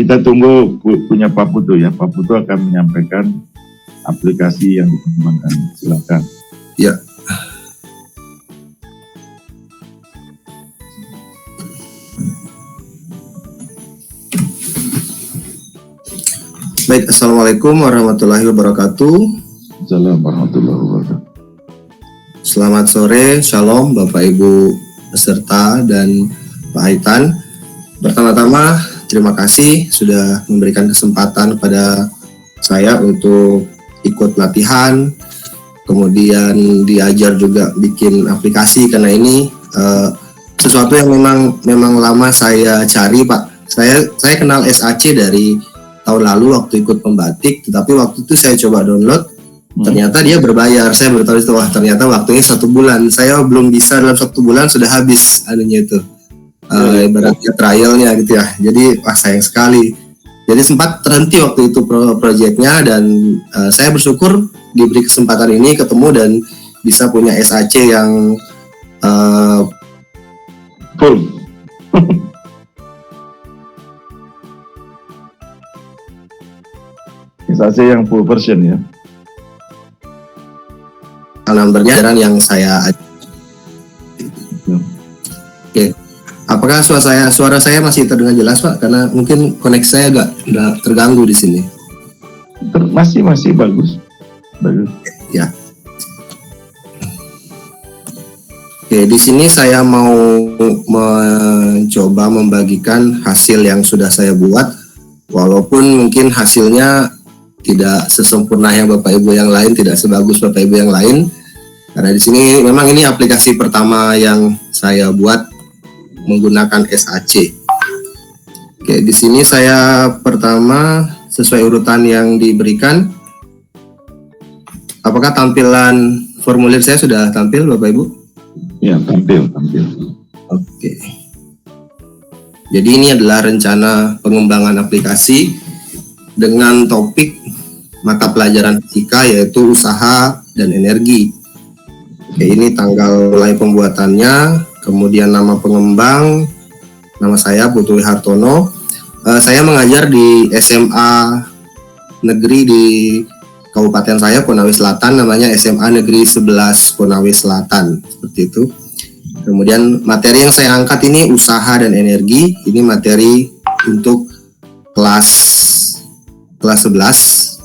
kita tunggu punya Pak Putu ya. Pak Putu akan menyampaikan aplikasi yang dikembangkan. Silakan. Ya. Baik, Assalamualaikum warahmatullahi wabarakatuh. Assalamualaikum warahmatullahi wabarakatuh. Selamat sore, Shalom Bapak Ibu peserta dan Pak Aitan. Pertama-tama terima kasih sudah memberikan kesempatan kepada saya untuk ikut latihan, kemudian diajar juga bikin aplikasi, karena ini sesuatu yang memang lama saya cari, Pak. Saya kenal SAC dari tahun lalu waktu ikut pembatik, tetapi waktu itu saya coba download, ternyata dia berbayar. Saya baru tahu itu, wah ternyata waktunya 1 bulan. Saya belum bisa dalam 1 bulan sudah habis anunya itu. Ibaratnya trialnya gitu ya. Jadi wah sayang sekali. Jadi sempat terhenti waktu itu proyeknya, dan saya bersyukur diberi kesempatan ini ketemu dan bisa punya SAC yang full. SAC yang full version ya. Dalam berjalan yang saya Oke. Apakah suara saya masih terdengar jelas, Pak? Karena mungkin koneksi saya agak terganggu di sini. Masih bagus. Bagus. Ya. Oke, di sini saya mau mencoba membagikan hasil yang sudah saya buat, walaupun mungkin hasilnya tidak sesempurna yang Bapak Ibu yang lain, tidak sebagus Bapak Ibu yang lain. Karena di sini memang ini aplikasi pertama yang saya buat menggunakan SAC. Oke, di sini saya pertama sesuai urutan yang diberikan. Apakah tampilan formulir saya sudah tampil, Bapak Ibu? Ya, tampil. Oke. Jadi ini adalah rencana pengembangan aplikasi dengan topik mata pelajaran fisika, yaitu usaha dan energi. Oke, ini tanggal mulai pembuatannya, kemudian nama pengembang, nama saya Putu Hartono. Saya mengajar di SMA negeri di Kabupaten saya, Konawe Selatan, namanya SMA Negeri 11 Konawe Selatan, seperti itu. Kemudian materi yang saya angkat ini usaha dan energi. Ini materi untuk kelas 11.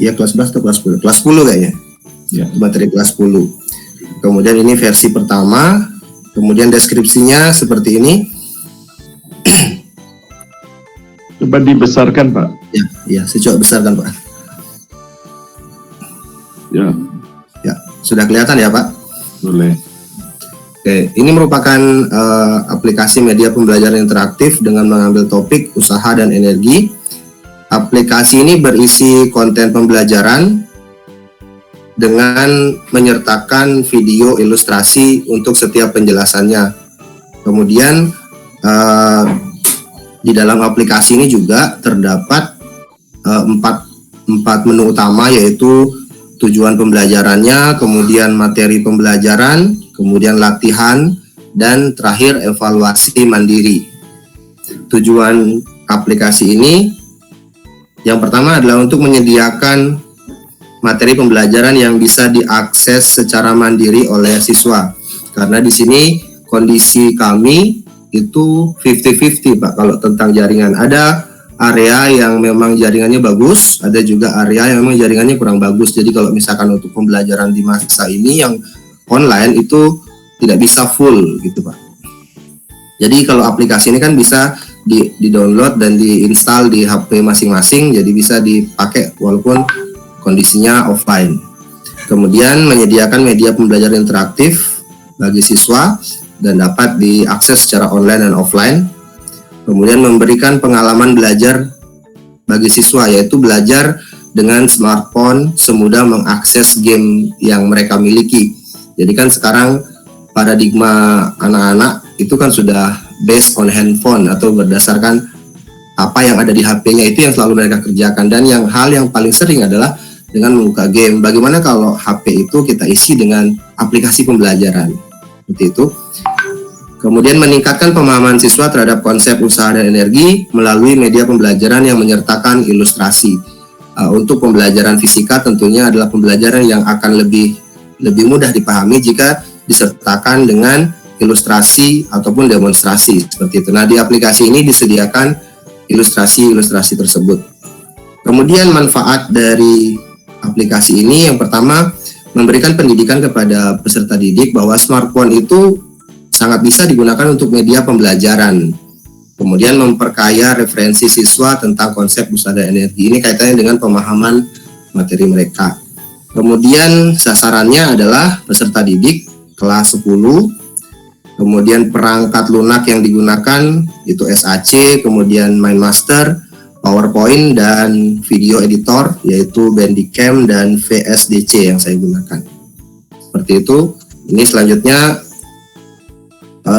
Ya kelas 11 atau kelas 10? Kelas 10 kayaknya. Ya. Materi kelas 10. Kemudian ini versi pertama. Kemudian deskripsinya seperti ini. Coba dibesarkan, Pak. Ya, saya coba besarkan, Pak. Ya, sudah kelihatan ya, Pak? boleh. Oke, ini merupakan aplikasi media pembelajaran interaktif dengan mengambil topik usaha dan energi. Aplikasi ini berisi konten pembelajaran dengan menyertakan video ilustrasi untuk setiap penjelasannya. Kemudian di dalam aplikasi ini juga terdapat empat menu utama, yaitu tujuan pembelajarannya, kemudian materi pembelajaran, kemudian latihan, dan terakhir evaluasi mandiri. Tujuan aplikasi ini yang pertama adalah untuk menyediakan materi pembelajaran yang bisa diakses secara mandiri oleh siswa. Karena di sini kondisi kami itu 50-50, Pak, kalau tentang jaringan. Ada area yang memang jaringannya bagus, ada juga area yang memang jaringannya kurang bagus. Jadi kalau misalkan untuk pembelajaran di masa ini yang online itu tidak bisa full gitu, Pak. Jadi kalau aplikasi ini kan bisa di-download dan diinstal di HP masing-masing, jadi bisa dipakai walaupun kondisinya offline. Kemudian menyediakan media pembelajaran interaktif bagi siswa dan dapat diakses secara online dan offline. Kemudian memberikan pengalaman belajar bagi siswa, yaitu belajar dengan smartphone semudah mengakses game yang mereka miliki. Jadi kan sekarang paradigma anak-anak itu kan sudah based on handphone atau berdasarkan apa yang ada di HP-nya, itu yang selalu mereka kerjakan. Dan hal yang paling sering adalah dengan membuka game. Bagaimana kalau HP itu kita isi dengan aplikasi pembelajaran? Seperti itu. Kemudian meningkatkan pemahaman siswa terhadap konsep usaha dan energi melalui media pembelajaran yang menyertakan ilustrasi. Untuk pembelajaran fisika tentunya adalah pembelajaran yang akan lebih mudah dipahami jika disertakan dengan ilustrasi ataupun demonstrasi seperti itu. Nah, di aplikasi ini disediakan ilustrasi-ilustrasi tersebut. Kemudian manfaat dari aplikasi ini yang pertama memberikan pendidikan kepada peserta didik bahwa smartphone itu sangat bisa digunakan untuk media pembelajaran. Kemudian memperkaya referensi siswa tentang konsep usaha dan energi. Ini kaitannya dengan pemahaman materi mereka. Kemudian sasarannya adalah peserta didik kelas 10. Kemudian perangkat lunak yang digunakan itu SAC, kemudian MindMaster, PowerPoint, dan video editor yaitu Bandicam dan VSDC yang saya gunakan. Seperti itu. Ini selanjutnya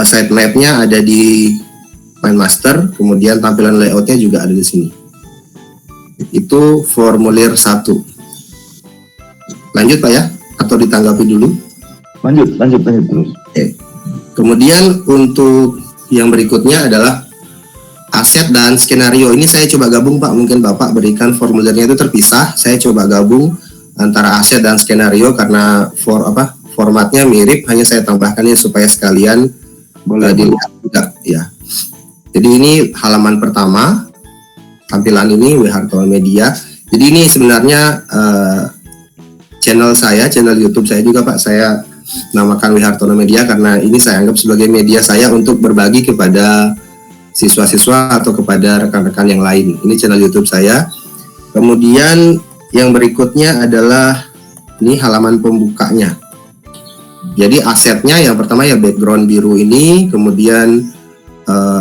sitemap-nya ada di MindMaster, kemudian tampilan layoutnya juga ada di sini. Itu formulir 1. Lanjut Pak ya, atau ditanggapi dulu? Lanjut terus. Oke. Kemudian untuk yang berikutnya adalah aset dan skenario. Ini saya coba gabung Pak, mungkin Bapak berikan formulirnya itu terpisah. Saya coba gabung antara aset dan skenario karena formatnya mirip, hanya saya tambahkannya supaya sekalian boleh dilihat juga ya. Jadi ini halaman pertama, tampilan ini W Hartono Media. Jadi ini sebenarnya channel YouTube saya juga Pak. Saya namakan W Hartono Media karena ini saya anggap sebagai media saya untuk berbagi kepada siswa-siswa atau kepada rekan-rekan yang lain. Ini channel YouTube saya. Kemudian yang berikutnya adalah ini halaman pembukanya. Jadi asetnya yang pertama ya background biru ini, kemudian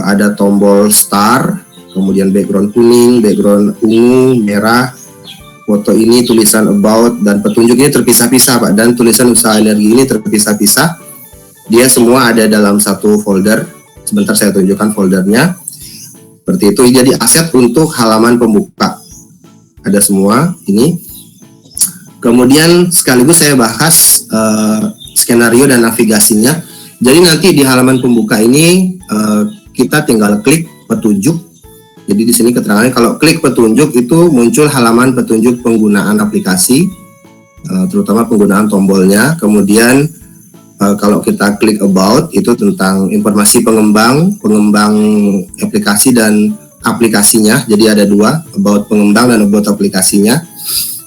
ada tombol start, kemudian background kuning, background ungu, merah, foto ini tulisan about, dan petunjuknya terpisah-pisah Pak, dan tulisan usaha energi ini terpisah-pisah. Dia semua ada dalam satu folder. Sebentar saya tunjukkan foldernya. Seperti itu. Jadi aset untuk halaman pembuka ada semua ini. Kemudian sekaligus saya bahas skenario dan navigasinya. Jadi nanti di halaman pembuka ini kita tinggal klik petunjuk. Jadi di sini keterangannya kalau klik petunjuk itu muncul halaman petunjuk penggunaan aplikasi, terutama penggunaan tombolnya. Kemudian kalau kita klik about itu tentang informasi pengembang aplikasi dan aplikasinya. Jadi ada dua, about pengembang dan about aplikasinya.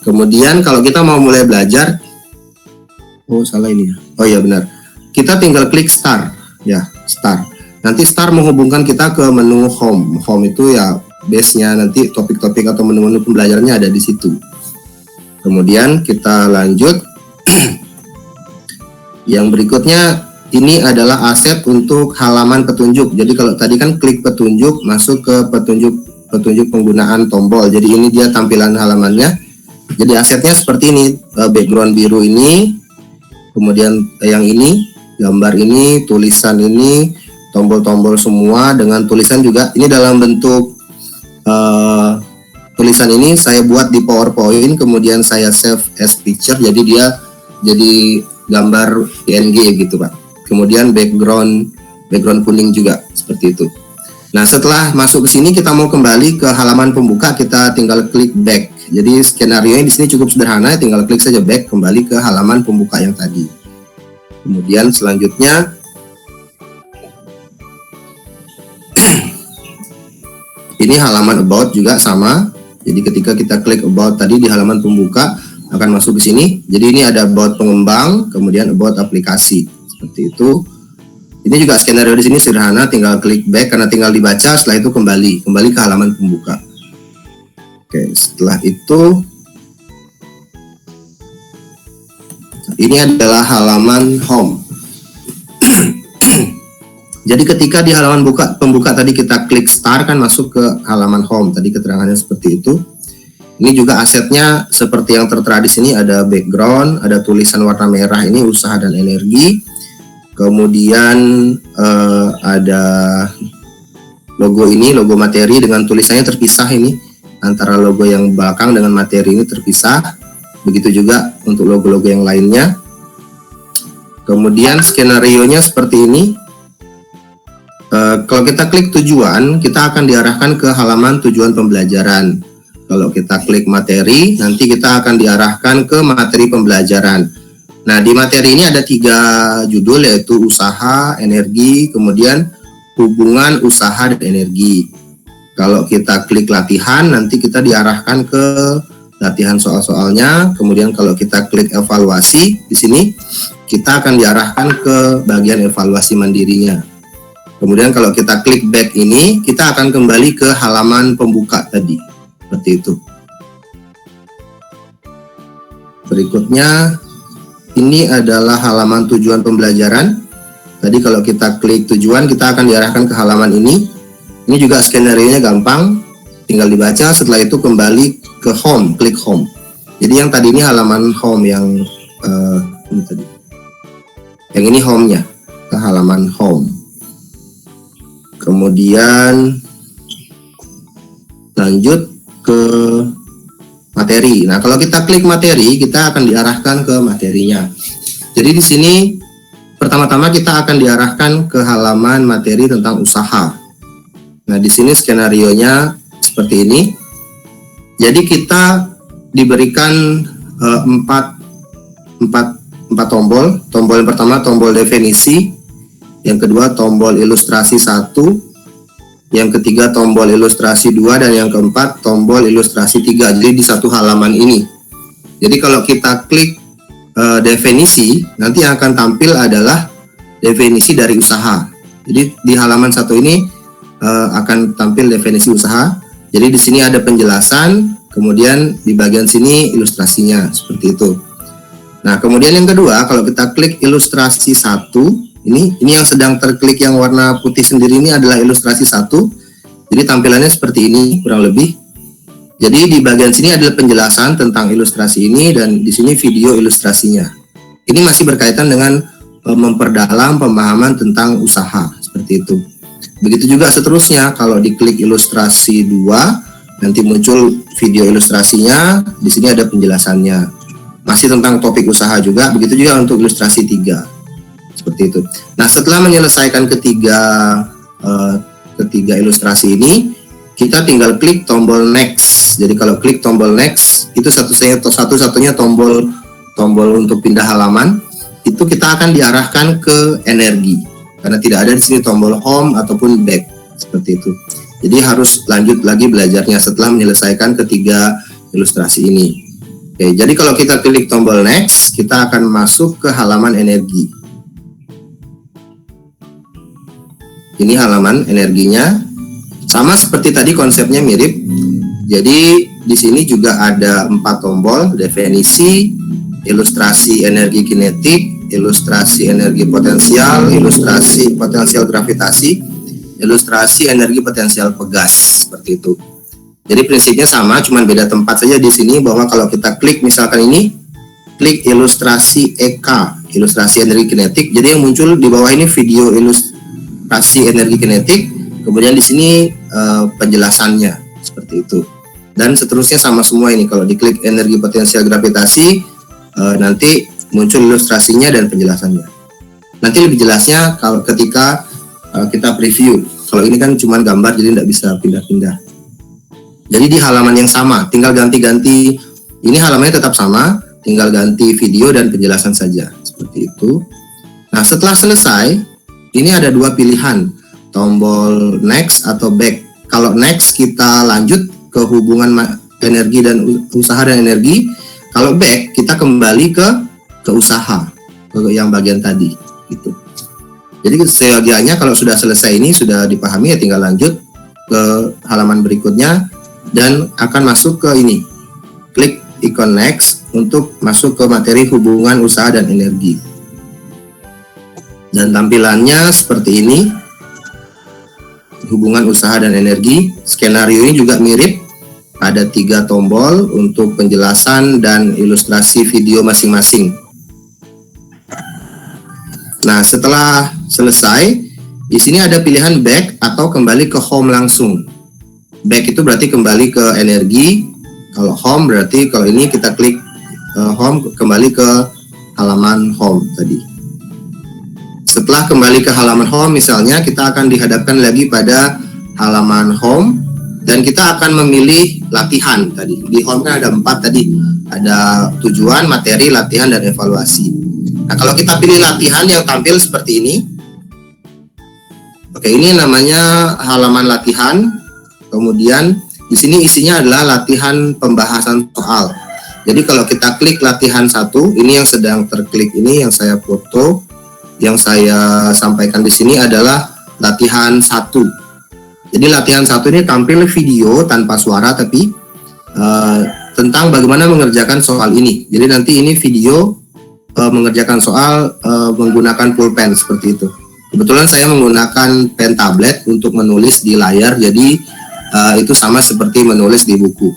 Kemudian kalau kita mau mulai belajar, salah ini ya. Oh iya benar. Kita tinggal klik start ya, start. Nanti start menghubungkan kita ke menu home. Home itu ya base-nya, nanti topik-topik atau menu-menu pembelajarannya ada di situ. Kemudian kita lanjut. Yang berikutnya ini adalah aset untuk halaman petunjuk. Jadi kalau tadi kan klik petunjuk masuk ke petunjuk penggunaan tombol. Jadi ini dia tampilan halamannya. Jadi asetnya seperti ini, background biru ini, kemudian yang ini, gambar ini, tulisan ini, tombol-tombol semua dengan tulisan juga. Ini dalam bentuk tulisan ini saya buat di PowerPoint, kemudian saya save as picture. Jadi dia jadi gambar PNG gitu Pak. Kemudian background kuning juga seperti itu. Nah setelah masuk ke sini kita mau kembali ke halaman pembuka, kita tinggal klik back. Jadi skenario di sini cukup sederhana, tinggal klik saja back kembali ke halaman pembuka yang tadi. Kemudian selanjutnya ini halaman about juga sama. Jadi ketika kita klik about tadi di halaman pembuka akan masuk ke sini. Jadi ini ada about pengembang, kemudian about aplikasi. Seperti itu. Ini juga skenario di sini sederhana, tinggal klik back karena tinggal dibaca, setelah itu kembali ke halaman pembuka. Oke, setelah itu ini adalah halaman home. Jadi ketika di halaman pembuka tadi kita klik start kan masuk ke halaman home. Tadi keterangannya seperti itu. Ini juga asetnya seperti yang tertera di sini, ada background, ada tulisan warna merah ini usaha dan energi. Kemudian ada logo ini, logo materi dengan tulisannya terpisah ini. Antara logo yang belakang dengan materi ini terpisah. Begitu juga untuk logo-logo yang lainnya. Kemudian skenario-nya seperti ini. Kalau kita klik tujuan, kita akan diarahkan ke halaman tujuan pembelajaran. Kalau kita klik materi, nanti kita akan diarahkan ke materi pembelajaran. Nah, di materi ini ada 3 judul, yaitu usaha, energi, kemudian hubungan usaha dan energi. Kalau kita klik latihan, nanti kita diarahkan ke latihan soal-soalnya. Kemudian kalau kita klik evaluasi, di sini kita akan diarahkan ke bagian evaluasi mandirinya. Kemudian kalau kita klik back ini, kita akan kembali ke halaman pembuka tadi, seperti itu. Berikutnya, ini adalah halaman tujuan pembelajaran. Tadi kalau kita klik tujuan, kita akan diarahkan ke halaman ini. Ini juga skenario-nya gampang, tinggal dibaca. Setelah itu kembali ke home, klik home. Jadi yang tadi ini halaman home yang ini tadi. Yang ini home-nya, ke halaman home. Kemudian lanjut ke materi. Nah, kalau kita klik materi, kita akan diarahkan ke materinya. Jadi di sini pertama-tama kita akan diarahkan ke halaman materi tentang usaha. Nah, di sini skenarionya seperti ini. Jadi kita diberikan 4 tombol. Tombol yang pertama tombol definisi, yang kedua tombol ilustrasi 1, yang ketiga tombol ilustrasi 2, dan yang keempat tombol ilustrasi 3. Jadi di satu halaman ini. Jadi kalau kita klik definisi, nanti yang akan tampil adalah definisi dari usaha. Jadi di halaman 1 ini akan tampil definisi usaha. Jadi di sini ada penjelasan, kemudian di bagian sini ilustrasinya, seperti itu. Nah, kemudian yang kedua, kalau kita klik ilustrasi 1, ini yang sedang terklik yang warna putih sendiri ini adalah ilustrasi 1. Jadi tampilannya seperti ini kurang lebih. Jadi di bagian sini adalah penjelasan tentang ilustrasi ini, dan di sini video ilustrasinya. Ini masih berkaitan dengan memperdalam pemahaman tentang usaha, seperti itu. Begitu juga seterusnya, kalau diklik ilustrasi 2, nanti muncul video ilustrasinya, di sini ada penjelasannya. Masih tentang topik usaha juga, begitu juga untuk ilustrasi 3. Seperti itu. Nah, setelah menyelesaikan ketiga ilustrasi ini, kita tinggal klik tombol next. Jadi kalau klik tombol next, itu satu-satunya tombol untuk pindah halaman. Itu kita akan diarahkan ke energi, karena tidak ada di sini tombol home ataupun back, seperti itu. Jadi harus lanjut lagi belajarnya setelah menyelesaikan ketiga ilustrasi ini. Oke, jadi kalau kita klik tombol next, kita akan masuk ke halaman energi. Ini halaman energinya, sama seperti tadi, konsepnya mirip. Jadi di sini juga ada 4 tombol: definisi, ilustrasi energi kinetik, ilustrasi energi potensial, ilustrasi potensial gravitasi, ilustrasi energi potensial pegas, seperti itu. Jadi prinsipnya sama, cuman beda tempat saja di sini, bahwa kalau kita klik misalkan ini, klik ilustrasi EK, ilustrasi energi kinetik. Jadi yang muncul di bawah ini video ilustrasi energi kinetik, kemudian di sini penjelasannya, seperti itu. Dan seterusnya sama semua ini. Kalau diklik energi potensial gravitasi, nanti muncul ilustrasinya dan penjelasannya. Nanti lebih jelasnya kalau ketika kita preview. Kalau ini kan cuma gambar, jadi tidak bisa pindah-pindah. Jadi di halaman yang sama, tinggal ganti-ganti. Ini halamannya tetap sama, tinggal ganti video dan penjelasan saja, seperti itu. Nah, setelah selesai, ini ada 2 pilihan, tombol next atau back. Kalau next, kita lanjut ke hubungan energi dan usaha dan energi. Kalau back, kita kembali ke usaha, ke yang bagian tadi, gitu. Jadi seyogianya kalau sudah selesai ini, sudah dipahami, ya tinggal lanjut ke halaman berikutnya dan akan masuk ke ini. Klik ikon next untuk masuk ke materi hubungan usaha dan energi. Dan tampilannya seperti ini. Hubungan usaha dan energi. Skenario ini juga mirip. Ada 3 tombol untuk penjelasan dan ilustrasi video masing-masing. Nah, setelah selesai, di sini ada pilihan back atau kembali ke home langsung. Back itu berarti kembali ke energi. Kalau home berarti kalau ini kita klik home, kembali ke halaman home tadi. setelah kembali ke halaman home misalnya, kita akan dihadapkan lagi pada halaman home dan kita akan memilih latihan tadi. Di home kan ada 4 tadi, ada tujuan, materi, latihan, dan evaluasi. Nah, kalau kita pilih latihan yang tampil seperti ini, oke, ini namanya halaman latihan. Kemudian di sini isinya adalah latihan pembahasan soal. Jadi kalau kita klik latihan 1, ini yang sedang terklik ini yang saya foto, yang saya sampaikan di sini adalah latihan 1. Jadi latihan 1 ini tampil video tanpa suara tapi tentang bagaimana mengerjakan soal ini. Jadi nanti ini video mengerjakan soal menggunakan pulpen seperti itu. Kebetulan saya menggunakan pen tablet untuk menulis di layar, jadi itu sama seperti menulis di buku.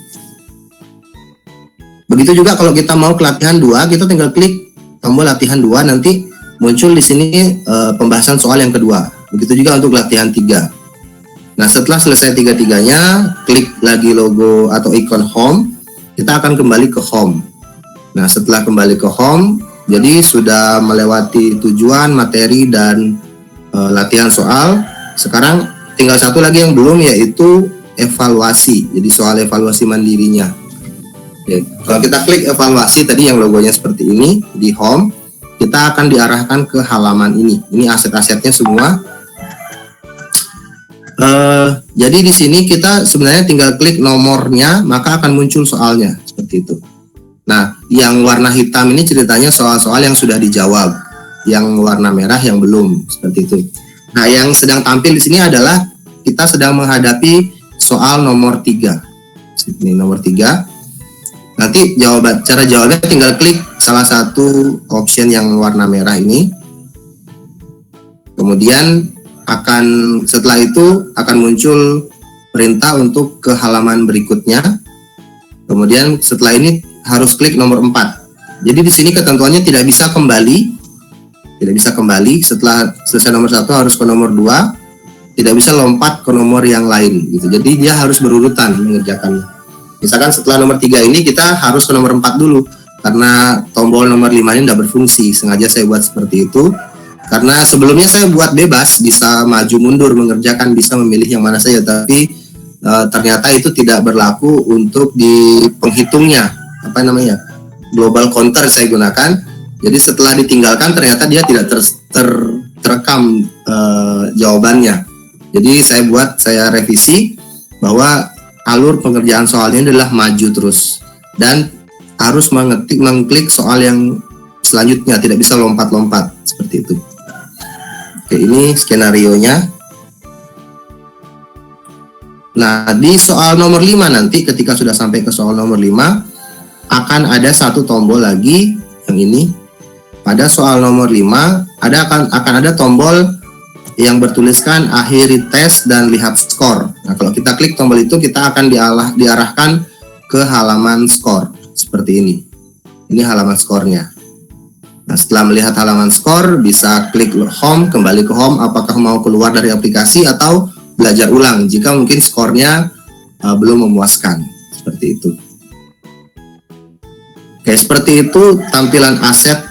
Begitu juga kalau kita mau ke latihan 2, kita tinggal klik tombol latihan 2, nanti muncul di sini pembahasan soal yang kedua. Begitu juga untuk latihan 3. Nah, setelah selesai 3-tiganya, klik lagi logo atau ikon home, kita akan kembali ke home. Nah, setelah kembali ke home, jadi sudah melewati tujuan, materi, dan latihan soal. Sekarang tinggal satu lagi yang belum, yaitu evaluasi. Jadi soal evaluasi mandirinya. Oke. Kalau kita klik evaluasi tadi yang logonya seperti ini di home, kita akan diarahkan ke halaman ini. Ini aset-asetnya semua. Jadi di sini kita sebenarnya tinggal klik nomornya, maka akan muncul soalnya seperti itu. Nah, yang warna hitam ini ceritanya soal-soal yang sudah dijawab, yang warna merah yang belum, seperti itu. Nah, yang sedang tampil di sini adalah kita sedang menghadapi soal nomor 3. Ini nomor 3. Nanti cara jawabnya tinggal klik salah satu option yang warna merah ini. Kemudian setelah itu akan muncul perintah untuk ke halaman berikutnya. Kemudian setelah ini harus klik nomor 4. Jadi di sini ketentuannya tidak bisa kembali. Setelah selesai nomor 1 harus ke nomor 2. Tidak bisa lompat ke nomor yang lain gitu. Jadi dia harus berurutan mengerjakannya. Misalkan setelah nomor 3 ini kita harus ke nomor 4 dulu, karena tombol nomor 5 ini tidak berfungsi. Sengaja saya buat seperti itu karena sebelumnya saya buat bebas, bisa maju mundur mengerjakan, bisa memilih yang mana saja, tapi ternyata itu tidak berlaku untuk di penghitungnya, global counter saya gunakan. Jadi setelah ditinggalkan ternyata dia tidak terekam jawabannya. Jadi saya revisi bahwa alur pengerjaan soalnya adalah maju terus dan harus mengklik soal yang selanjutnya, tidak bisa lompat-lompat seperti itu. Oke, ini skenarionya. Nah, di soal nomor 5 nanti ketika sudah sampai ke soal nomor 5 akan ada satu tombol lagi yang ini. Pada soal nomor 5 akan ada tombol yang bertuliskan akhiri tes dan lihat skor. Nah, kalau kita klik tombol itu kita akan diarahkan ke halaman skor seperti ini. Ini halaman skornya. Nah, setelah melihat halaman skor, bisa klik home, kembali ke home, apakah mau keluar dari aplikasi atau belajar ulang jika mungkin skornya belum memuaskan, seperti itu. Oke, seperti itu tampilan aset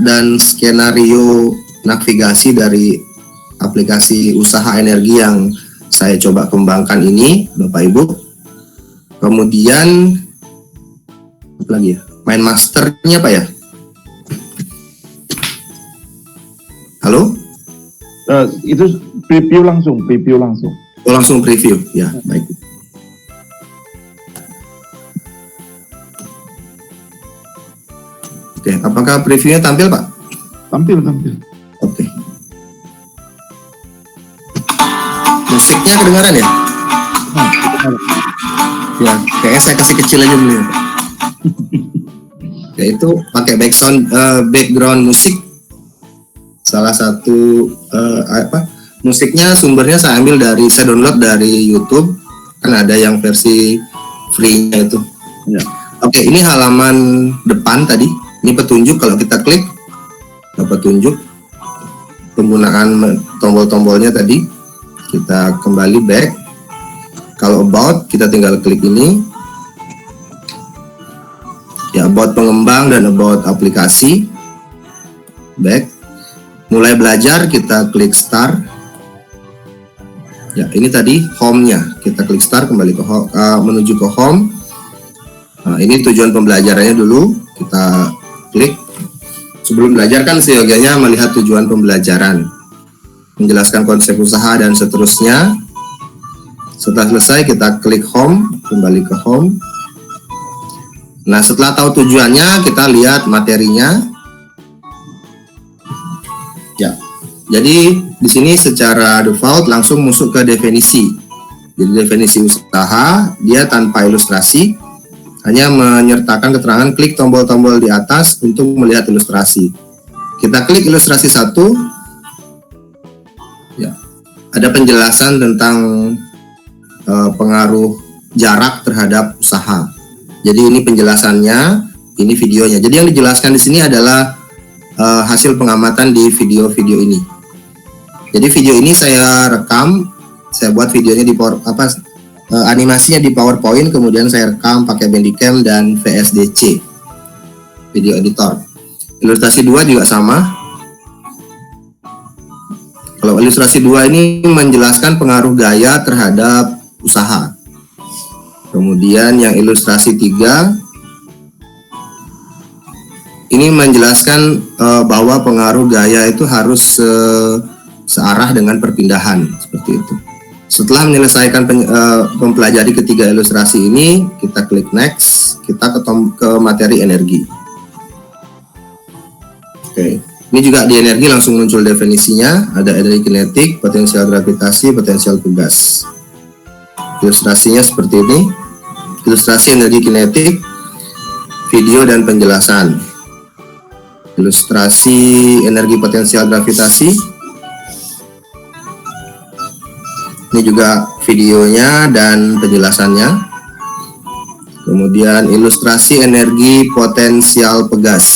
dan skenario navigasi dari aplikasi usaha energi yang saya coba kembangkan ini, Bapak Ibu. Kemudian apa lagi ya? Main masternya Pak ya? Halo? Itu preview langsung. Oh, langsung preview, ya, baik. Oke, apakah previewnya tampil Pak? Tampil. Oke. Musiknya kedengaran ya? Ya, kayaknya saya kasih kecil aja dulu ya Pak. Yaitu pakai background musik. Salah satu musiknya sumbernya saya download dari YouTube, kan ada yang versi free-nya itu. Ya. Oke, ini halaman depan tadi. Ini petunjuk, kalau kita klik petunjuk penggunaan tombol-tombolnya tadi. Kita kembali back. Kalau about kita tinggal klik ini. Ya, about pengembang dan about aplikasi. Back. mulai belajar, kita klik start. Ya, ini tadi home-nya. Kita klik start, kembali ke home, menuju ke home. Nah, ini tujuan pembelajarannya dulu. Kita klik. Sebelum belajar kan seyogianya melihat tujuan pembelajaran, menjelaskan konsep usaha dan seterusnya. Setelah selesai kita klik home, kembali ke home. Nah, setelah tahu tujuannya, kita lihat materinya. Ya, jadi di sini secara default langsung masuk ke definisi. Jadi definisi usaha dia tanpa ilustrasi, hanya menyertakan keterangan. Klik tombol-tombol di atas untuk melihat ilustrasi. Kita klik ilustrasi 1. Ya, ada penjelasan tentang pengaruh jarak terhadap usaha. Jadi ini penjelasannya, ini videonya. Jadi yang dijelaskan di sini adalah hasil pengamatan di video-video ini. Jadi video ini saya rekam, saya buat videonya di animasinya di PowerPoint, kemudian saya rekam pakai Bandicam dan VSDC, video editor. Ilustrasi 2 juga sama. Kalau ilustrasi 2 ini menjelaskan pengaruh gaya terhadap usaha. Kemudian yang ilustrasi 3 ini menjelaskan bahwa pengaruh gaya itu harus searah dengan perpindahan, seperti itu. Setelah menyelesaikan mempelajari ketiga ilustrasi ini, kita klik next, kita ke materi energi. Oke, ini juga di energi langsung muncul definisinya, ada energi kinetik, potensial gravitasi, potensial tugas. Ilustrasinya seperti ini, ilustrasi energi kinetik, video dan penjelasan. Ilustrasi energi potensial gravitasi. Ini juga videonya dan penjelasannya. Kemudian ilustrasi energi potensial pegas.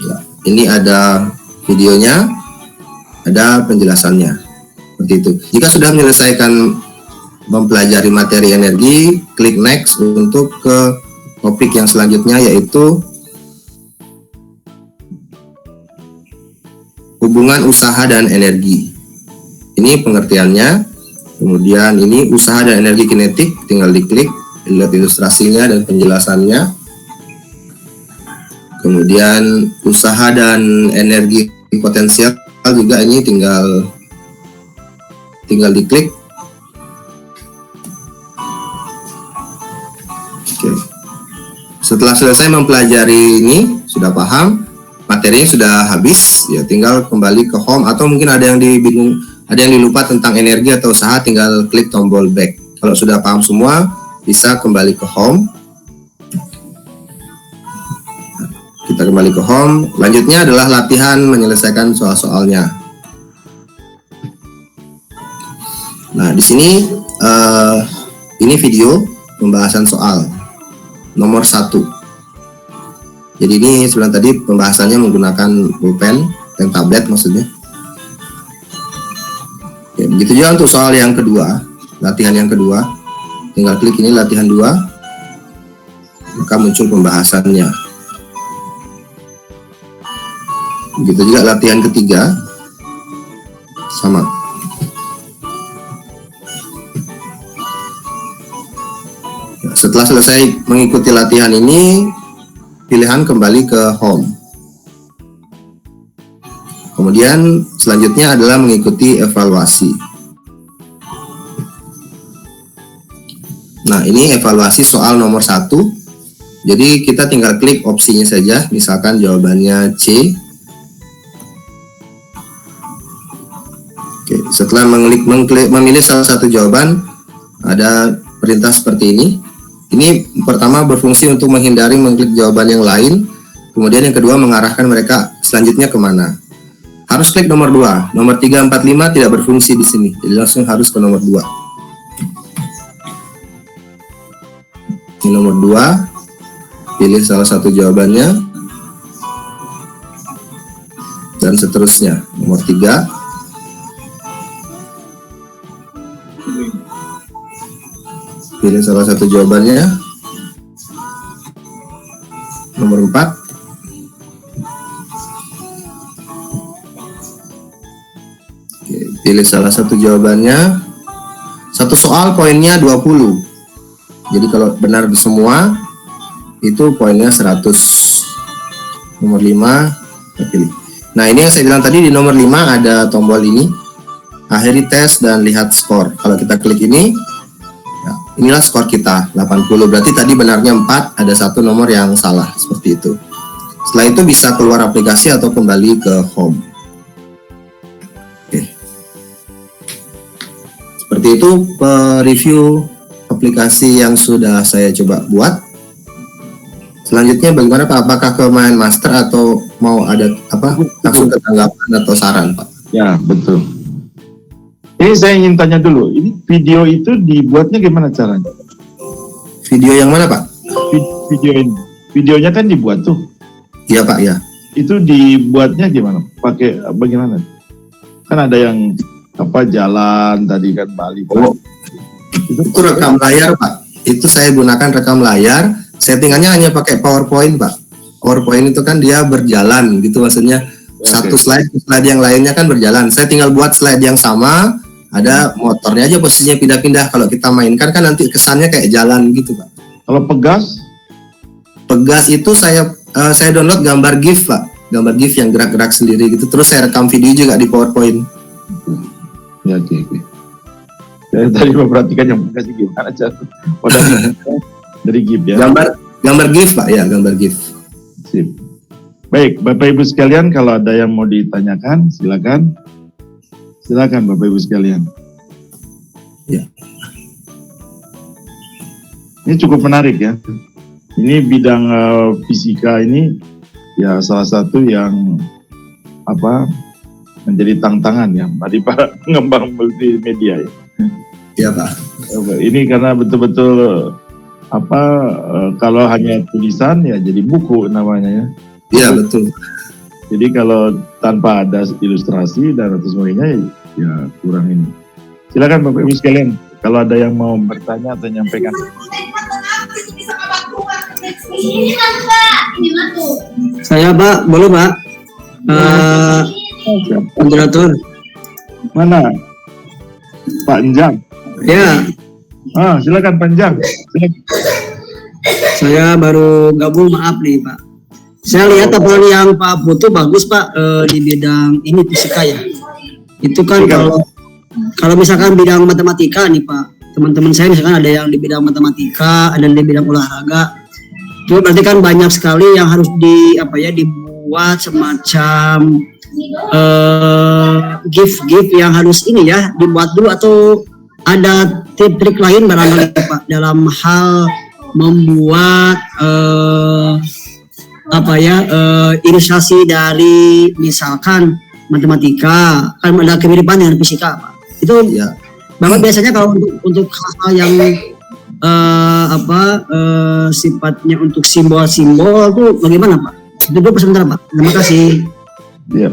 Ya, ini ada videonya, ada penjelasannya. Seperti itu. Jika sudah menyelesaikan mempelajari materi energi, klik next untuk ke topik yang selanjutnya, yaitu hubungan usaha dan energi. Ini pengertiannya. Kemudian ini usaha dan energi kinetik, tinggal diklik, lihat ilustrasinya dan penjelasannya. Kemudian usaha dan energi potensial juga ini tinggal diklik. Oke. Setelah selesai mempelajari ini, sudah paham, materinya sudah habis, ya tinggal kembali ke home, atau mungkin ada yang dibingung, ada yang dilupa tentang energi atau usaha, tinggal klik tombol back. Kalau sudah paham semua, bisa kembali ke home. Kita kembali ke home. Lanjutnya adalah latihan menyelesaikan soal-soalnya. Nah, di sini ini video pembahasan soal nomor 1. Jadi ini sebenarnya tadi pembahasannya menggunakan pulpen, pen tablet maksudnya. Ya, begitu juga untuk soal yang kedua, latihan yang kedua. Tinggal klik ini latihan 2, maka muncul pembahasannya. Begitu juga latihan ketiga, sama. Ya, setelah selesai mengikuti latihan ini, pilihan kembali ke home. Kemudian selanjutnya adalah mengikuti evaluasi. Nah, ini evaluasi soal nomor 1. Jadi kita tinggal klik opsinya saja, misalkan jawabannya C. Oke, setelah memilih salah satu jawaban, ada perintah seperti ini. Ini pertama berfungsi untuk menghindari mengklik jawaban yang lain, kemudian yang kedua mengarahkan mereka selanjutnya kemana. Harus klik nomor 2, nomor 3, 4, 5 tidak berfungsi di sini, jadi langsung harus ke nomor 2. Ini nomor 2, pilih salah satu jawabannya, dan seterusnya. Nomor 3, pilih salah satu jawabannya. Nomor 4, pilih salah satu jawabannya. Satu soal poinnya 20. Jadi kalau benar semua itu poinnya 100. Nomor 5 kita pilih. Nah, ini yang saya bilang tadi, di nomor 5 ada tombol ini, akhiri tes dan lihat skor. Kalau kita klik ini, ya, inilah skor kita 80. Berarti tadi benarnya 4, ada satu nomor yang salah, seperti itu. Setelah itu bisa keluar aplikasi atau kembali ke home. Oke. Seperti itu review aplikasi yang sudah saya coba buat. Selanjutnya bagaimana Pak? Apakah ke main master atau mau ada apa langsung ke tanggapan atau saran Pak? Ya, betul. Ini saya ingin tanya dulu, ini video itu dibuatnya gimana caranya? Video yang mana Pak? Video ini, videonya kan dibuat tuh. Iya Pak, ya. Itu dibuatnya gimana? Pakai bagaimana? Kan ada yang apa jalan tadi kan Bali. Oh, itu rekam layar Pak. Itu saya gunakan rekam layar. Settingannya hanya pakai PowerPoint Pak. PowerPoint itu kan dia berjalan gitu, maksudnya satu slide ke slide yang lainnya kan berjalan. Saya tinggal buat slide yang sama, ada motornya aja posisinya pindah-pindah. Kalau kita mainkan kan nanti kesannya kayak jalan gitu Pak. Kalau Pegas? Pegas itu saya download gambar GIF Pak, gambar GIF yang gerak-gerak sendiri gitu. Terus saya rekam video juga di PowerPoint. Ya, oke. Saya tadi memperhatikan yang Pegas gimana cara. Dari GIF ya. Gambar GIF Pak, ya gambar GIF. Sip. Baik, Bapak Ibu sekalian, kalau ada yang mau ditanyakan, silakan. Silakan Bapak Ibu sekalian. Ya. Ini cukup menarik ya. Ini bidang fisika ini ya salah satu yang apa menjadi tantangan ya bagi para pengembang multimedia ya. Iya Pak. Ini karena betul-betul apa kalau hanya tulisan ya jadi buku namanya ya. Iya betul. Jadi kalau tanpa ada ilustrasi dan atau sebagainya ya kurang ini. Silakan Bapak Ibu sekalian kalau ada yang mau bertanya atau menyampaikan. Saya Pak, boleh Pak? Moderator. Mana? Pak Enjang. Ya. Silakan Pak Enjang. Saya baru gabung, maaf nih Pak. Saya lihat apa yang Pak Putu bagus Pak di bidang ini fisika ya. Itu kan kalau misalkan bidang matematika nih Pak, teman-teman saya misalkan ada yang di bidang matematika, ada yang di bidang olahraga. Itu berarti kan banyak sekali yang harus dibuat semacam GIF yang harus ini ya dibuat dulu, atau ada trik lain barangkali Pak dalam hal membuat ilustrasi dari misalkan matematika, kan ada kemiripan dengan fisika Pak. Itu ya. Bapak biasanya kalau untuk hal-hal yang sifatnya untuk simbol-simbol itu bagaimana Pak? Itu dulu sebentar Pak. Terima kasih. Ya.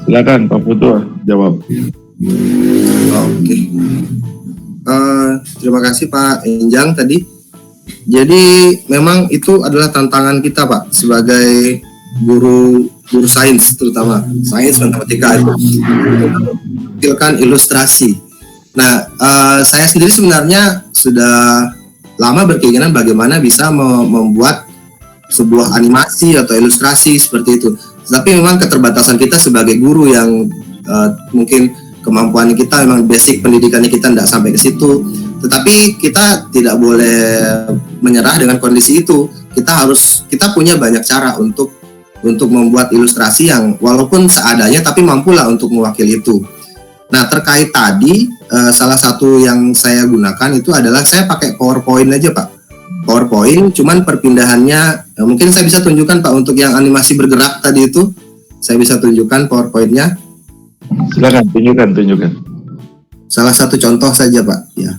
Silakan Pak Putu jawab. Oke. Terima kasih Pak Enjang tadi. Jadi memang itu adalah tantangan kita Pak sebagai guru sains, terutama sains matematika itu menampilkan ilustrasi. Nah, saya sendiri sebenarnya sudah lama berkeinginan bagaimana bisa membuat sebuah animasi atau ilustrasi seperti itu. Tapi memang keterbatasan kita sebagai guru yang mungkin kemampuan kita memang basic pendidikannya kita tidak sampai ke situ. Tetapi kita tidak boleh menyerah dengan kondisi itu. Kita punya banyak cara untuk membuat ilustrasi yang walaupun seadanya tapi mampulah untuk mewakili itu. Nah, terkait tadi salah satu yang saya gunakan itu adalah saya pakai PowerPoint aja Pak. PowerPoint, cuman perpindahannya mungkin saya bisa tunjukkan Pak untuk yang animasi bergerak tadi itu. Saya bisa tunjukkan PowerPoint-nya. Silakan tunjukkan. Salah satu contoh saja Pak, ya.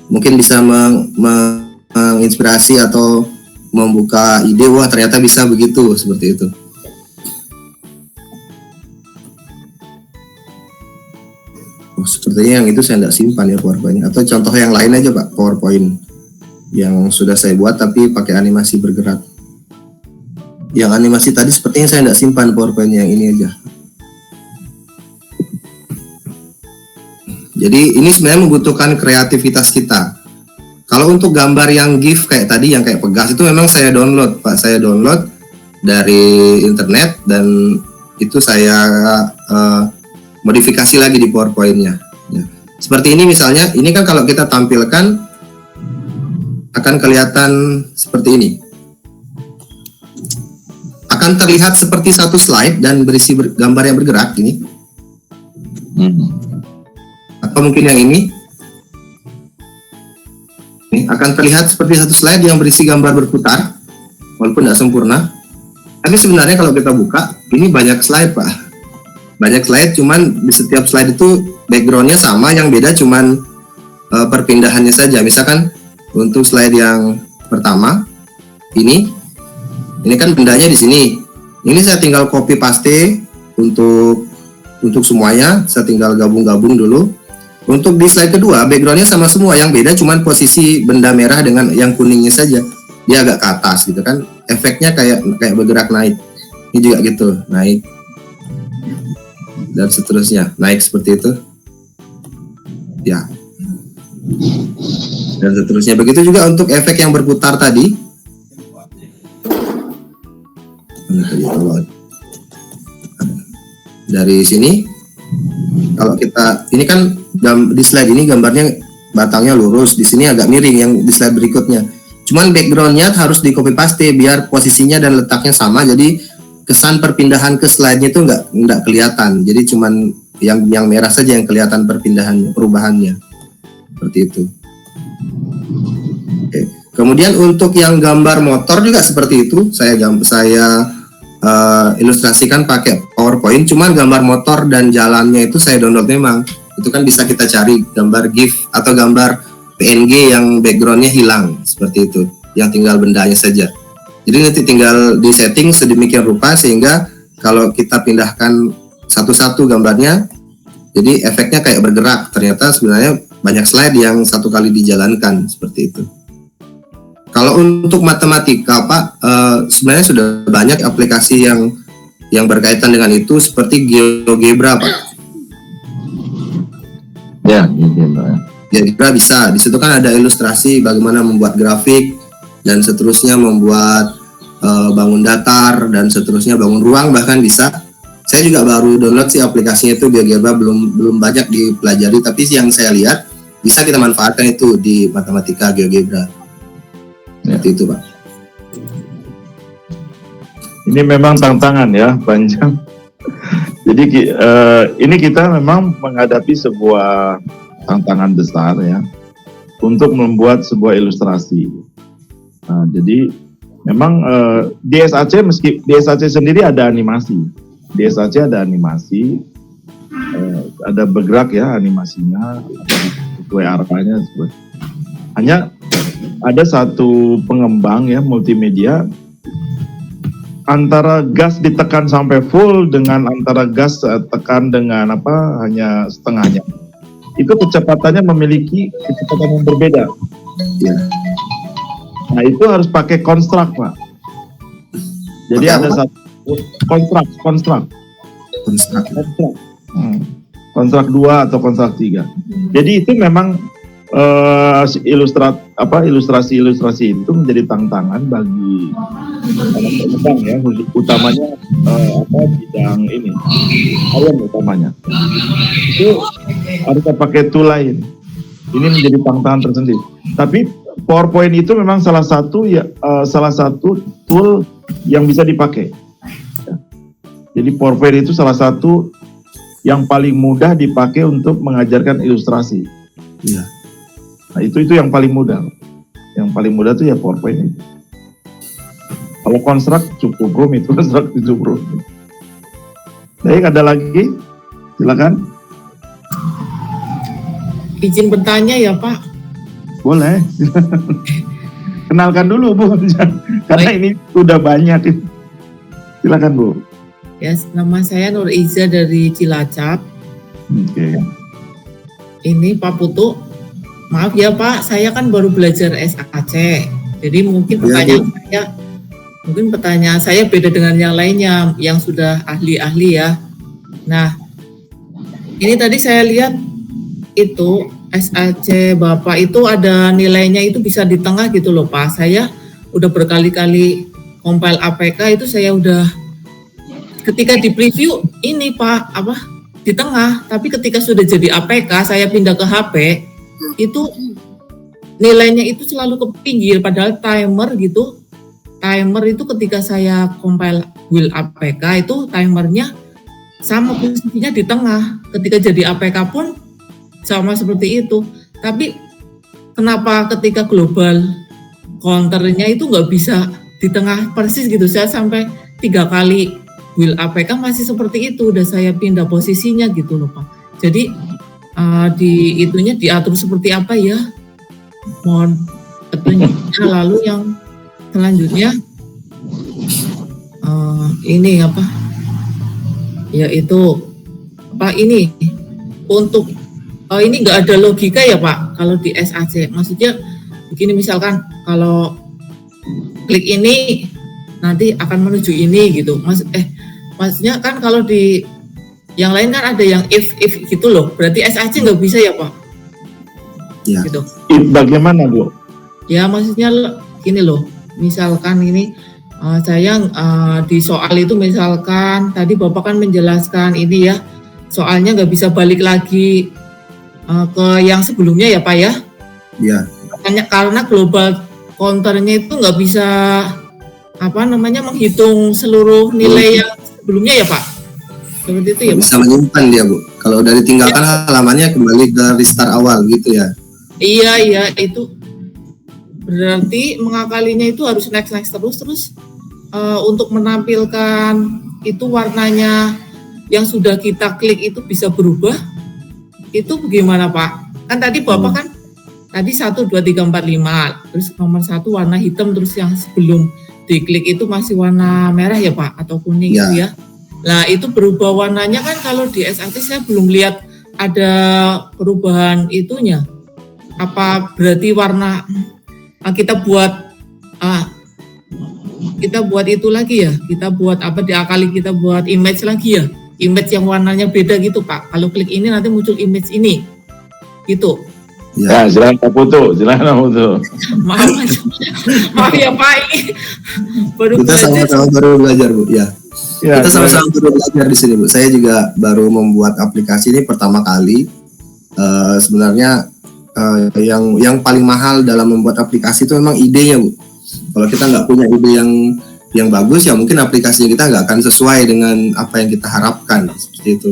Mungkin bisa menginspirasi atau membuka ide, wah ternyata bisa begitu, seperti itu. Oh, sepertinya yang itu saya tidak simpan ya PowerPoint. Atau contoh yang lain aja Pak, PowerPoint yang sudah saya buat tapi pakai animasi bergerak. Yang animasi tadi sepertinya saya tidak simpan PowerPoint, yang ini aja. Jadi ini sebenarnya membutuhkan kreativitas kita. Kalau untuk gambar yang GIF kayak tadi, yang kayak Pegas itu memang saya download, Pak. Saya download dari internet dan itu saya modifikasi lagi di PowerPoint-nya. Ya. Seperti ini misalnya, ini kan kalau kita tampilkan akan kelihatan seperti ini. Akan terlihat seperti satu slide dan berisi gambar yang bergerak ini. Atau mungkin yang ini akan terlihat seperti satu slide yang berisi gambar berputar walaupun tidak sempurna. Tapi sebenarnya kalau kita buka ini banyak slide, Pak, banyak slide, cuman di setiap slide itu backgroundnya sama, yang beda cuman perpindahannya saja. Misalkan untuk slide yang pertama ini kan bendanya di sini, ini saya tinggal copy paste untuk semuanya, saya tinggal gabung-gabung dulu. Untuk di slide kedua, backgroundnya sama semua, yang beda cuman posisi benda merah dengan yang kuningnya saja. Dia agak ke atas gitu kan, efeknya kayak bergerak naik. Ini juga gitu, naik. Dan seterusnya, naik seperti itu. Ya. Dan seterusnya. Begitu juga untuk efek yang berputar tadi. Dari sini, kalau kita, ini kan di slide ini gambarnya batangnya lurus, di sini agak miring yang di slide berikutnya. Cuman backgroundnya harus di copy paste biar posisinya dan letaknya sama, jadi kesan perpindahan ke slide-nya itu nggak kelihatan. Jadi cuman yang merah saja yang kelihatan perpindahannya, perubahannya. Seperti itu. Oke. Kemudian untuk yang gambar motor juga seperti itu, saya ilustrasikan pakai PowerPoint. Cuman gambar motor dan jalannya itu saya download memang. Itu kan bisa kita cari gambar GIF atau gambar PNG yang backgroundnya hilang seperti itu, yang tinggal bendanya saja. Jadi nanti tinggal di setting sedemikian rupa sehingga kalau kita pindahkan satu-satu gambarnya, jadi efeknya kayak bergerak. Ternyata sebenarnya banyak slide yang satu kali dijalankan seperti itu. Kalau untuk matematika, Pak, sebenarnya sudah banyak aplikasi yang berkaitan dengan itu, seperti GeoGebra, Pak. Ya, GeoGebra. GeoGebra bisa. Di situ kan ada ilustrasi bagaimana membuat grafik dan seterusnya, membuat bangun datar dan seterusnya, bangun ruang bahkan bisa. Saya juga baru download sih aplikasinya itu, GeoGebra, belum banyak dipelajari, tapi yang saya lihat bisa kita manfaatkan itu di matematika, GeoGebra. Seperti itu, Pak. Ini memang tantangan ya, panjang. Jadi ini kita memang menghadapi sebuah tantangan besar ya untuk membuat sebuah ilustrasi. Nah, jadi memang di SAC, meski di SAC sendiri ada animasi, di SAC ada animasi, ada bergerak ya animasinya, sesuai arahnya. Hanya ada satu pengembang ya multimedia, antara gas ditekan sampai full dengan antara gas tekan dengan hanya setengahnya, itu kecepatannya memiliki kecepatan yang berbeda. Ya. Nah itu harus pakai konstruk, Pak. Jadi ada satu konstruk 2 atau konstruk 3. Jadi itu memang ilustrasi itu menjadi tantangan bagi pengembang ya, utamanya bidang ini ayam utamanya. Itu harus pakai tool lain. Ini menjadi tantangan tersendiri. Tapi PowerPoint itu memang salah satu tool yang bisa dipakai. Jadi PowerPoint itu salah satu yang paling mudah dipakai untuk mengajarkan ilustrasi. Iya. Nah itu yang paling mudah. Yang paling mudah itu ya PowerPoint itu. Kalau konstruk cukup rumit, Baik, ada lagi? Silakan. Izin bertanya ya, Pak. Boleh. Kenalkan dulu, Bu. Karena Baik. ini udah banyak. Silakan, Bu. Ya, nama saya Nur Iza dari Cilacap. Oke. Ini Pak Putu. Maaf ya Pak, saya kan baru belajar SAC. Jadi mungkin pertanyaan saya beda dengan yang lainnya yang sudah ahli-ahli ya. Nah, ini tadi saya lihat itu SAC Bapak itu ada nilainya itu bisa di tengah gitu loh Pak. Saya udah berkali-kali compile APK itu saya udah ketika di preview ini Pak di tengah, tapi ketika sudah jadi APK saya pindah ke HP itu nilainya itu selalu ke pinggir, padahal timer itu ketika saya compile build APK itu timernya sama posisinya di tengah, ketika jadi APK pun sama seperti itu. Tapi kenapa ketika global counternya itu nggak bisa di tengah persis gitu, saya sampai 3 kali build APK masih seperti itu, udah saya pindah posisinya gitu loh Pak. Jadi di itunya diatur seperti apa ya, mohon petunjuknya. Lalu yang selanjutnya ini yaitu ini untuk ini nggak ada logika ya Pak kalau di SAC. Maksudnya begini, misalkan kalau klik ini nanti akan menuju ini gitu maksudnya kan kalau di yang lain kan ada yang if gitu loh, berarti SAC nggak bisa ya Pak Ya. gitu. Bagaimana Bu? Ya maksudnya gini loh, misalkan ini saya di soal itu misalkan tadi Bapak kan menjelaskan ini ya, soalnya nggak bisa balik lagi ke yang sebelumnya ya Pak ya? Iya. Karena global counternya itu nggak bisa menghitung seluruh nilai yang sebelumnya ya Pak? Seperti itu ya Pak? Bisa menyimpan dia Bu. Kalau udah ditinggalkan halamannya kembali ke restart awal gitu ya? Iya itu berarti mengakalinya itu harus next terus untuk menampilkan itu warnanya yang sudah kita klik itu bisa berubah. Itu bagaimana Pak? Kan tadi Bapak kan tadi 1, 2, 3, 4, 5 terus nomor 1 warna hitam, terus yang sebelum diklik itu masih warna merah ya Pak atau kuning Ya. itu ya. Nah itu berubah warnanya kan kalau di SAT saya belum lihat ada perubahan itunya. Apa berarti warna kita buat itu lagi ya, kita buat diakali, kita buat image lagi ya, image yang warnanya beda gitu Pak. Kalau klik ini nanti muncul image ini gitu. Ya, silakan Pak Putu. Maaf ya Pak, ini baru Kita sama-sama baru belajar Bu. Ya. Ya, Kita sama-sama baru belajar di sini Bu. Saya juga baru membuat aplikasi ini pertama kali. Sebenarnya yang paling mahal dalam membuat aplikasi itu memang idenya Bu. Kalau kita nggak punya ide yang bagus, ya mungkin aplikasinya kita nggak akan sesuai dengan apa yang kita harapkan, seperti itu.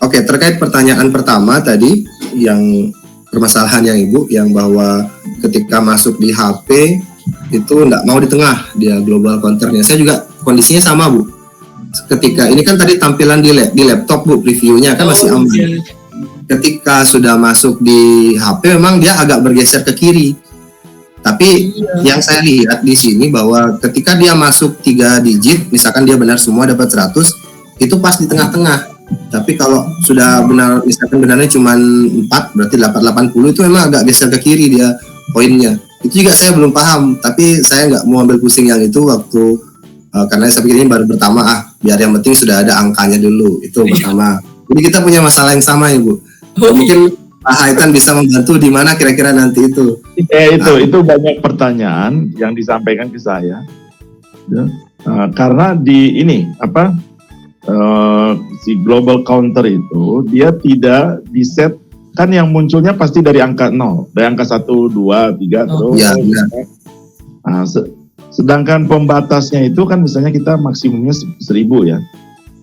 Oke, terkait pertanyaan pertama tadi yang permasalahan yang Ibu, yang bahwa ketika masuk di HP itu nggak mau di tengah dia global counternya. Saya juga kondisinya sama Bu. Ketika ini kan tadi tampilan di laptop Bu, previewnya kan masih aman. iya. Ketika sudah masuk di HP memang dia agak bergeser ke kiri. Tapi yang saya lihat di sini bahwa ketika dia masuk 3 digit, misalkan dia benar semua dapat 100, itu pas di tengah-tengah. Tapi kalau sudah benar, misalkan benarnya cuma 4, berarti dapat 80, itu memang agak geser ke kiri dia poinnya. Itu juga saya belum paham, tapi saya nggak mau ambil pusing yang itu waktu karena saya pikir ini baru pertama, biar yang penting sudah ada angkanya dulu, itu pertama. Jadi kita punya masalah yang sama ya Bu. Mungkin Pak Haitan bisa membantu di mana kira-kira nanti itu. Itu banyak pertanyaan yang disampaikan ke saya. Ya. Karena di ini si global counter itu dia tidak diset, kan yang munculnya pasti dari angka 0, dari angka 1, 2, 3 terus. Ya, benar. Nah, sedangkan pembatasnya itu kan misalnya kita maksimumnya 1000 ya.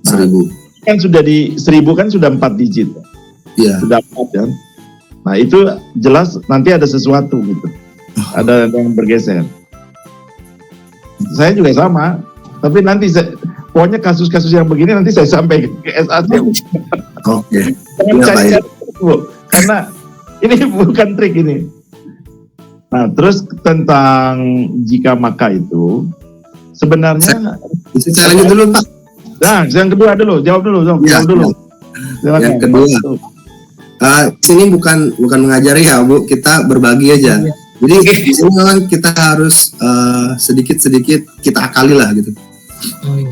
1000. Kan sudah di 1000 kan sudah 4 digit. Iya. Sudah 4 kan. Nah itu jelas nanti ada sesuatu gitu. Ada yang bergeser. Saya juga sama. Tapi nanti pokoknya kasus-kasus yang begini nanti saya sampaikan ke SAC. Oke. Jangan Ya, cari baik. Bu, karena ini bukan trik ini. Nah terus tentang jika maka itu sebenarnya. Bisa saya lanjut dulu Pak. Nah yang kedua dulu, jawab dulu dong. Ya, Jawab dulu. ya. Yang kedua. Sini bukan mengajari ya Bu, kita berbagi aja. Jadi di sini memang kita harus sedikit-sedikit kita akali lah gitu.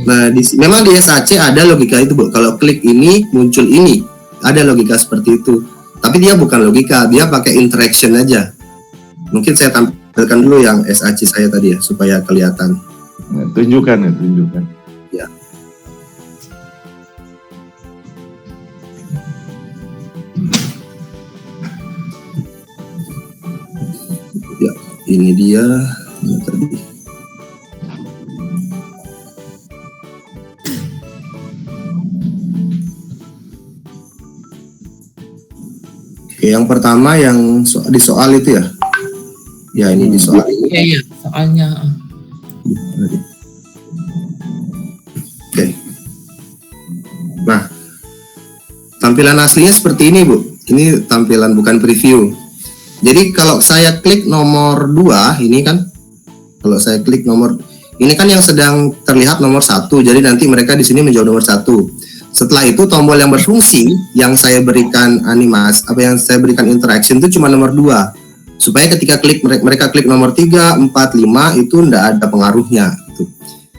Nah memang di SAC ada logika itu Bu. Kalau klik ini muncul ini, ada logika seperti itu. Tapi dia bukan logika, dia pakai interaction aja. Mungkin saya tampilkan dulu yang SAC saya tadi ya, supaya kelihatan. Nah, tunjukkan. Ya. Ya, ini dia. Ini tadi. Oke, yang pertama yang di soal itu ya. Ya, ini di soal ini. Iya, soalnya. Oke. Nah, tampilan aslinya seperti ini, Bu. Ini tampilan bukan preview. Jadi kalau saya klik nomor 2, ini kan, kalau saya klik nomor, ini kan yang sedang terlihat nomor 1. Jadi nanti mereka di sini menjawab nomor 1. Setelah itu tombol yang berfungsi, yang saya berikan animasi, yang saya berikan interaction itu cuma nomor 2. Supaya ketika mereka klik nomor 3, 4, 5 itu enggak ada pengaruhnya gitu.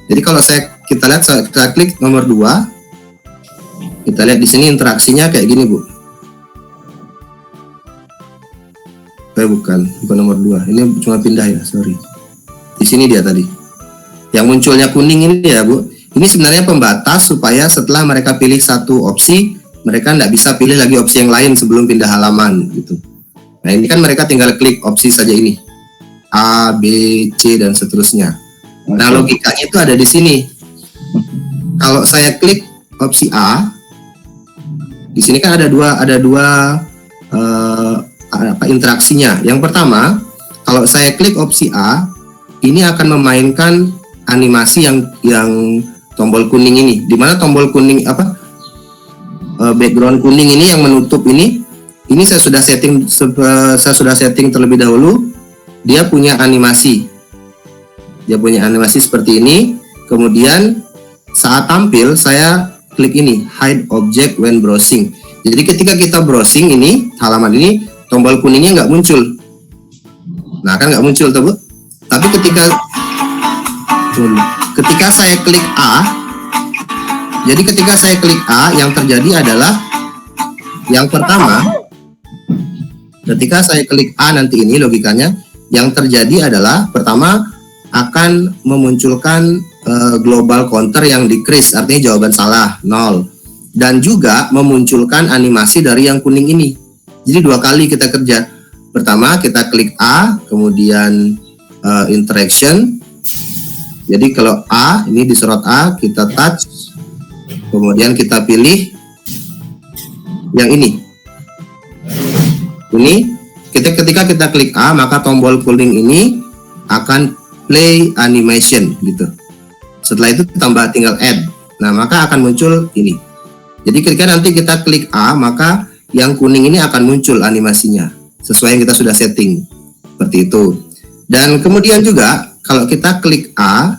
Jadi kalau kita lihat kita klik nomor 2, kita lihat di sini interaksinya kayak gini, Bu. Bukan nomor 2. Ini cuma pindah ya, sorry. Di sini dia tadi. Yang munculnya kuning ini ya, Bu. Ini sebenarnya pembatas supaya setelah mereka pilih satu opsi, mereka enggak bisa pilih lagi opsi yang lain sebelum pindah halaman gitu. Nah, ini kan mereka tinggal klik opsi saja ini. A, B, C dan seterusnya. Nah, logikanya itu ada di sini. Kalau saya klik opsi A, di sini kan ada dua interaksinya. Yang pertama, kalau saya klik opsi A, ini akan memainkan animasi yang tombol kuning ini. Di mana tombol kuning background kuning ini yang menutup ini saya sudah setting terlebih dahulu. Dia punya animasi. Seperti ini. Kemudian saat tampil saya klik ini hide object when browsing. Jadi ketika kita browsing ini halaman ini tombol kuningnya nggak muncul. Nah kan nggak muncul tuh, Bu. Tapi ketika saya klik A, jadi ketika saya klik A yang terjadi adalah yang pertama, ketika saya klik A nanti ini logikanya yang terjadi adalah pertama akan memunculkan global counter yang decrease, artinya jawaban salah 0, dan juga memunculkan animasi dari yang kuning ini. Jadi 2 kali kita kerja. Pertama kita klik A, kemudian interaction. Jadi kalau A ini disorot A, kita touch, kemudian kita pilih yang ini. Ini ketika kita klik A, maka tombol kuning ini akan play animation gitu. Setelah itu tinggal add. Nah, maka akan muncul ini. Jadi ketika nanti kita klik A, maka yang kuning ini akan muncul animasinya sesuai yang kita sudah setting. Seperti itu. Dan kemudian juga kalau kita klik A,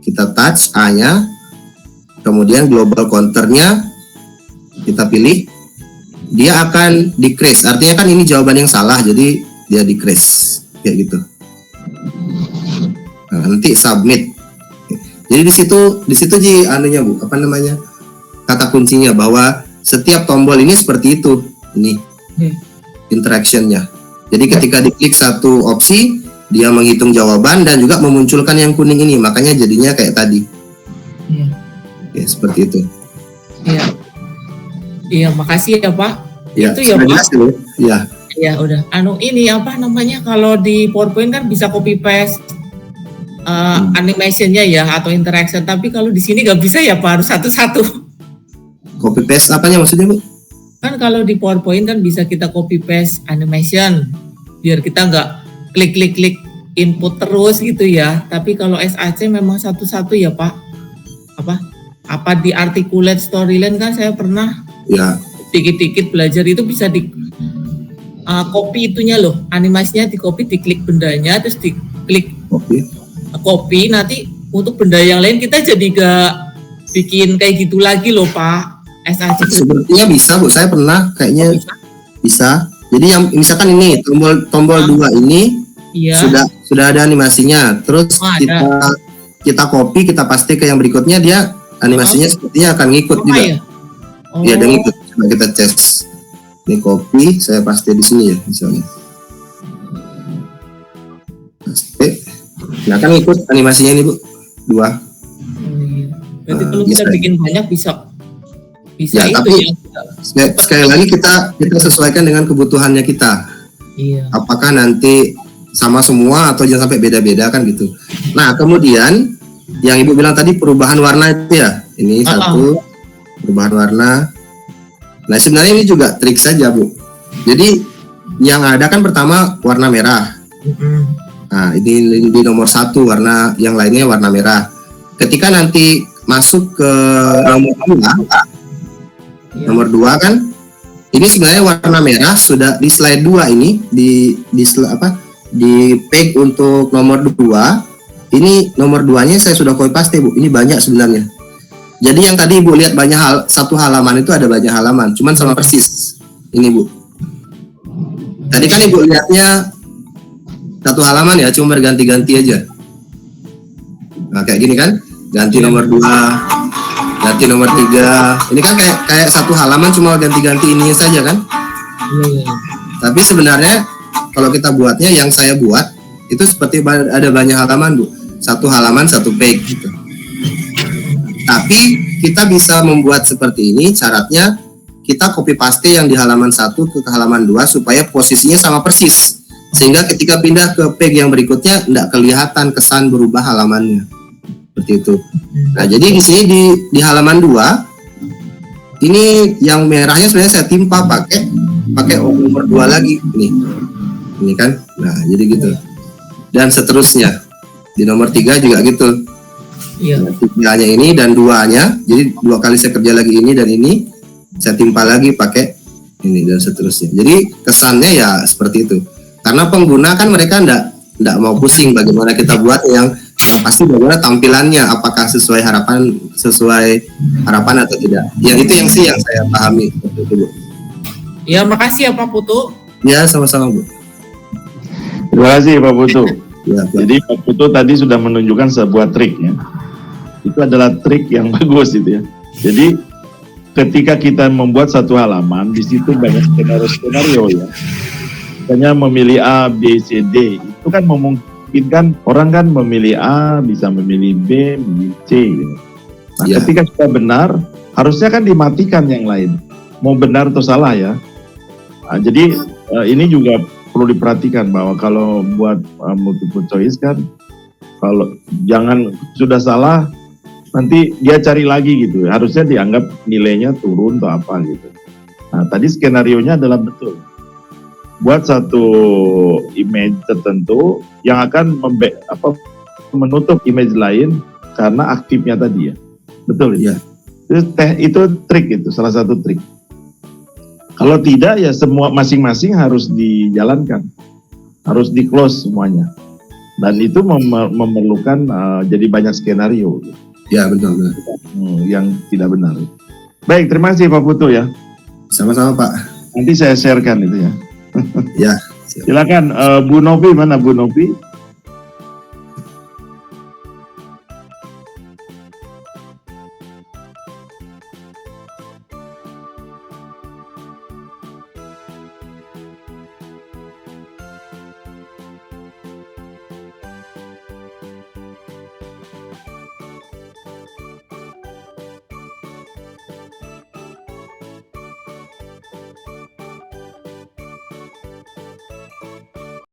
kita touch A-nya, kemudian global counternya kita pilih, dia akan decrease. Artinya kan ini jawaban yang salah, jadi dia decrease kayak gitu. Nah, nanti submit. Jadi di situ Ji anunya, Bu, apa namanya? Kata kuncinya bahwa setiap tombol ini seperti itu. Ini interaction-nya. Jadi ketika diklik satu opsi, dia menghitung jawaban dan juga memunculkan yang kuning ini. Makanya jadinya kayak tadi. Iya. Ya, seperti itu. Iya. Iya, makasih ya, Pak. Ya, itu ya, Pak. jelas, Bu. Ya. Ya, udah. Ini apa namanya? Kalau di PowerPoint kan bisa copy paste animation-nya ya atau interaction, tapi kalau di sini nggak bisa ya, Pak, harus satu-satu. Copy paste apanya maksudnya, Bu? Kan kalau di PowerPoint kan bisa kita copy paste animation biar kita nggak klik input terus gitu ya. Tapi kalau SAC memang satu-satu ya, Pak. Apa di articulate storyline kan saya pernah Ya. dikit-dikit belajar itu bisa di copy itunya loh, animasinya di copy, diklik bendanya terus diklik copy, nanti untuk benda yang lain kita jadi gak bikin kayak gitu lagi loh, Pak. SAC sepertinya bisa, Bu. Saya pernah kayaknya bisa. Jadi yang misalkan ini tombol 2 ini iya. sudah ada animasinya. Terus kita copy, kita paste ke yang berikutnya, dia animasinya sepertinya akan ngikut juga. Ya? Iya, dan ngikut. Coba kita tes. Ini copy, saya paste di sini ya misalnya. Paste. Nah kan ikut animasinya ini Bu, 2. Oh, iya. Berarti kalau kita bisa. bikin banyak bisa Ya, itu tapi ya. sekali lagi kita sesuaikan dengan kebutuhannya kita. Iya. Apakah nanti sama semua atau jangan sampai beda-beda kan gitu. Nah kemudian yang Ibu bilang tadi perubahan warna itu ya, ini satu perubahan warna. Nah sebenarnya ini juga trik saja Bu. Jadi yang ada kan pertama warna merah. Nah ini di nomor 1 warna, yang lainnya warna merah. Ketika nanti masuk ke nomor 2 kan, ini sebenarnya warna merah sudah di slide 2 ini di page untuk nomor 2. Ini nomor 2-nya saya sudah copy paste Bu. Ini banyak sebenarnya. Jadi yang tadi Ibu lihat banyak satu halaman itu ada banyak halaman, cuman sama persis. Ini Bu. Tadi kan Ibu lihatnya satu halaman ya, cuma berganti-ganti aja. Nah, kayak gini kan? Ganti nomor 2, ganti nomor 3. Ini kan kayak satu halaman cuma ganti-ganti ininya saja kan? Iya. Tapi sebenarnya kalau kita buatnya, yang saya buat itu seperti ada banyak halaman Bu. Satu halaman satu page gitu. Tapi kita bisa membuat seperti ini, syaratnya kita copy paste yang di halaman 1 ke halaman 2 supaya posisinya sama persis. Sehingga ketika pindah ke page yang berikutnya tidak kelihatan kesan berubah halamannya. Seperti itu. Nah, jadi di sini di halaman 2 ini yang merahnya sebenarnya saya timpa pakai nomor 2 lagi nih. Ini kan. Nah, jadi gitu. Dan seterusnya. Di nomor 3 juga gitu. Iya. 3-nya ini dan 2-nya. Jadi 2 kali saya kerja lagi ini dan ini, saya timpa lagi pakai ini dan seterusnya. Jadi kesannya ya seperti itu. Karena pengguna kan mereka enggak mau pusing bagaimana kita buat yang pasti bagaimana tampilannya, apakah sesuai harapan atau tidak. Yang itu yang saya pahami seperti itu Bu. Ya, makasih ya Pak Putu. Ya, sama-sama Bu. Terima kasih Pak Putu. Ya, Bu. Jadi Pak Putu tadi sudah menunjukkan sebuah trik ya. Itu adalah trik yang bagus itu ya. Jadi ketika kita membuat satu halaman, di situ banyak skenario ya. Misalnya memilih A, B, C, D. Itu kan memungkinkan orang kan memilih A, bisa memilih B, memilih C gitu. Nah, Ya. ketika sudah benar, harusnya kan dimatikan yang lain. Mau benar atau salah ya. Nah, jadi ini juga perlu diperhatikan bahwa kalau buat multiple choice kan, kalau jangan sudah salah nanti dia cari lagi gitu, harusnya dianggap nilainya turun atau apa gitu. Nah tadi skenarionya adalah betul, buat satu image tertentu yang akan menutup image lain karena aktifnya tadi ya, betul ya. Itu trik, itu salah satu trik. Kalau tidak ya semua masing-masing harus dijalankan, harus di close semuanya, dan itu memerlukan jadi banyak skenario. Ya, betul. Yang tidak benar. Baik, terima kasih Pak Putu ya. Sama-sama Pak. Nanti saya sharekan itu ya. Ya. Silakan Bu Novi, mana Bu Novi?